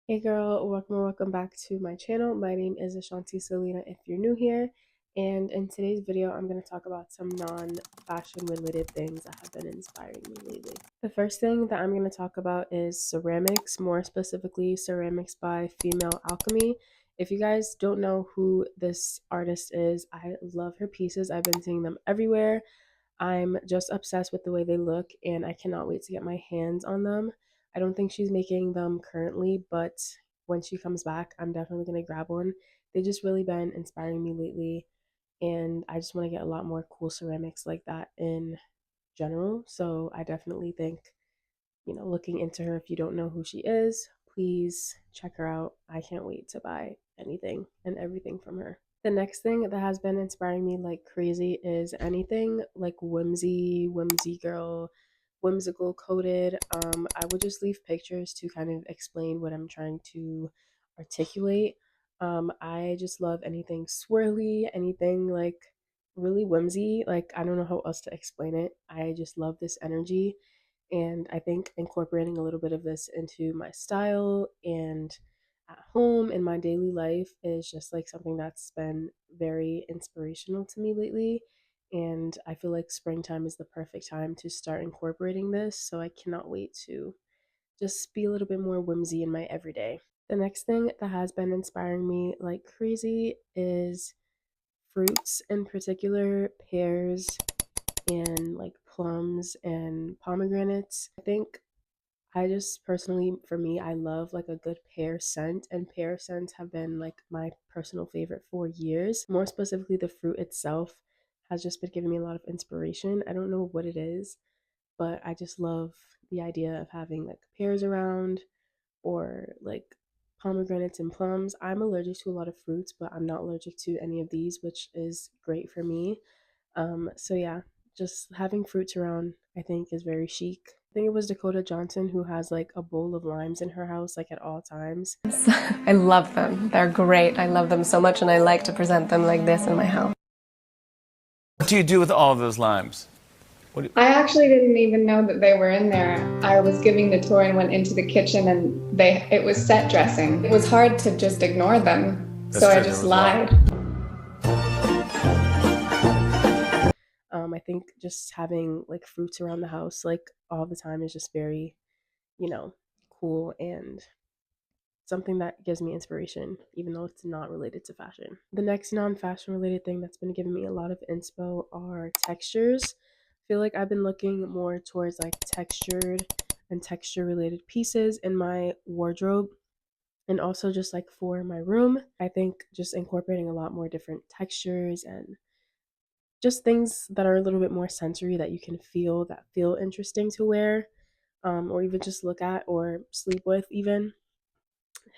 Hey girl, welcome or welcome back to my channel. My name is ashantyselina if you're new here, and in today's video I'm going to talk about some non-fashion related things that have been inspiring me lately. The first thing that I'm going to talk about is ceramics, more specifically ceramics by Female Alchemy. If you guys don't know who this artist is, I love her pieces. I've been seeing them everywhere. I'm just obsessed with the way they look and I cannot wait to get my hands on them. I don't think she's making them currently, but when she comes back, I'm definitely going to grab one. They just really been inspiring me lately, and I just want to get a lot more cool ceramics like that in general. So I definitely think, looking into her, if you don't know who she is, please check her out. I can't wait to buy anything and everything from her. The next thing that has been inspiring me like crazy is anything like whimsy girl, whimsical coded. I would just leave pictures to kind of explain what I'm trying to articulate. I just love anything swirly, anything like really whimsy. Like, I don't know how else to explain it. I just love this energy. And I think incorporating a little bit of this into my style and at home in my daily life is just like something that's been very inspirational to me lately. And I feel like springtime is the perfect time to start incorporating this. So I cannot wait to just be a little bit more whimsy in my everyday. The next thing that has been inspiring me like crazy is fruits, in particular pears and like plums and pomegranates. I think I just personally, for me, I love like a good pear scent, and pear scents have been like my personal favorite for years. More specifically, the fruit itself has just been giving me a lot of inspiration. I don't know what it is, but I just love the idea of having like pears around or like pomegranates and plums. I'm allergic to a lot of fruits, but I'm not allergic to any of these, which is great for me. So yeah, just having fruits around I think is very chic. I think it was Dakota Johnson who has like a bowl of limes in her house like at all times. I love them. They're great. I love them so much, and I like to present them like this in my house. What do you do with all of those limes? What do I actually didn't even know that they were in there. I was giving the tour and went into the kitchen and it was set dressing. It was hard to just ignore them, That's so I true, there just was a lot. lied. I think just having like fruits around the house like all the time is just very, you know, cool and something that gives me inspiration, even though it's not related to fashion. The next non fashion related thing that's been giving me a lot of inspo are textures. I feel like I've been looking more towards like textured and texture related pieces in my wardrobe, and also just like for my room. I think just incorporating a lot more different textures and just things that are a little bit more sensory that you can feel, that feel interesting to wear, or even just look at or sleep with even,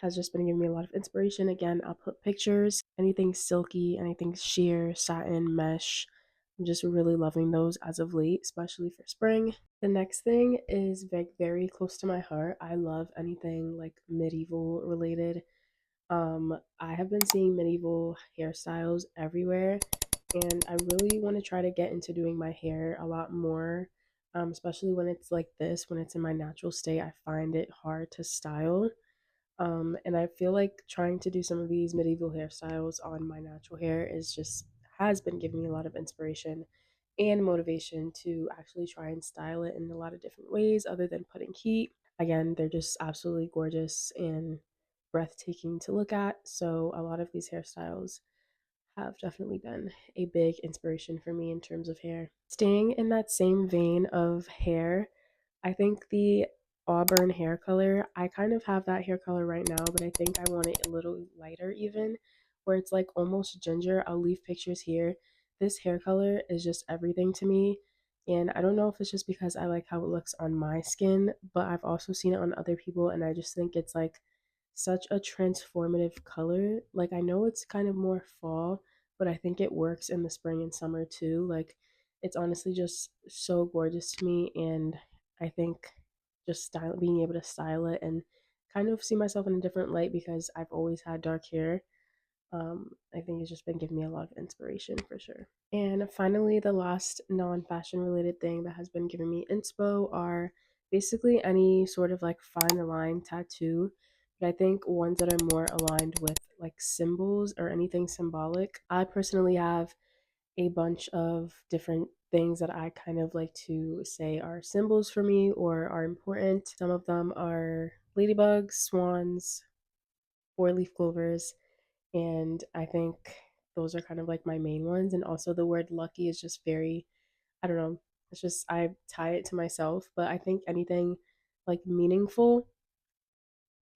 has just been giving me a lot of inspiration. Again, I'll put pictures, anything silky, anything sheer, satin, mesh. I'm just really loving those as of late, especially for spring. The next thing is very close to my heart. I love anything like medieval related. I have been seeing medieval hairstyles everywhere, and I really want to try to get into doing my hair a lot more, especially when it's like this, when it's in my natural state. I find it hard to style. And I feel like trying to do some of these medieval hairstyles on my natural hair is just has been giving me a lot of inspiration and motivation to actually try and style it in a lot of different ways other than putting heat. Again, they're just absolutely gorgeous and breathtaking to look at. So a lot of these hairstyles have definitely been a big inspiration for me in terms of hair. Staying in that same vein of hair, I think the auburn hair color, I kind of have that hair color right now, but I think I want it a little lighter even, where it's like almost ginger. I'll leave pictures here. This hair color is just everything to me. And I don't know if it's just because I like how it looks on my skin, but I've also seen it on other people, and I just think it's like such a transformative color. Like, I know it's kind of more fall, but I think it works in the spring and summer too. Like, it's honestly just so gorgeous to me, and I think just being able to style it and kind of see myself in a different light because I've always had dark hair. I think it's just been giving me a lot of inspiration for sure. And finally, the last non-fashion related thing that has been giving me inspo are basically any sort of like fine line tattoo. But I think ones that are more aligned with like symbols or anything symbolic. I personally have a bunch of different things that I kind of like to say are symbols for me or are important. Some of them are ladybugs, swans, four-leaf clovers, and I think those are kind of like my main ones. And also the word lucky is just very, I don't know, it's just I tie it to myself, but I think anything like meaningful,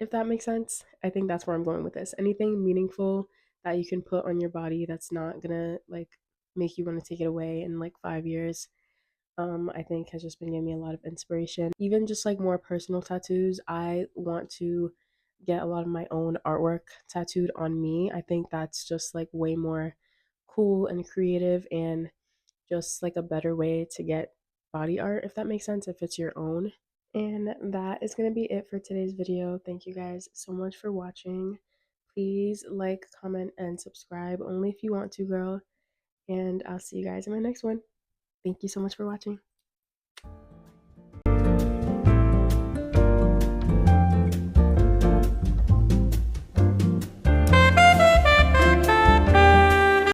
if that makes sense. I think that's where I'm going with this. Anything meaningful that you can put on your body that's not gonna like make you want to take it away in like 5 years, I think has just been giving me a lot of inspiration. Even just like more personal tattoos, I want to get a lot of my own artwork tattooed on me. I think that's just like way more cool and creative and just like a better way to get body art, if that makes sense, if it's your own. And that is going to be it for today's video. Thank you guys so much for watching. Please like, comment, and subscribe only if you want to, girl. And I'll see you guys in my next one. Thank you so much for watching.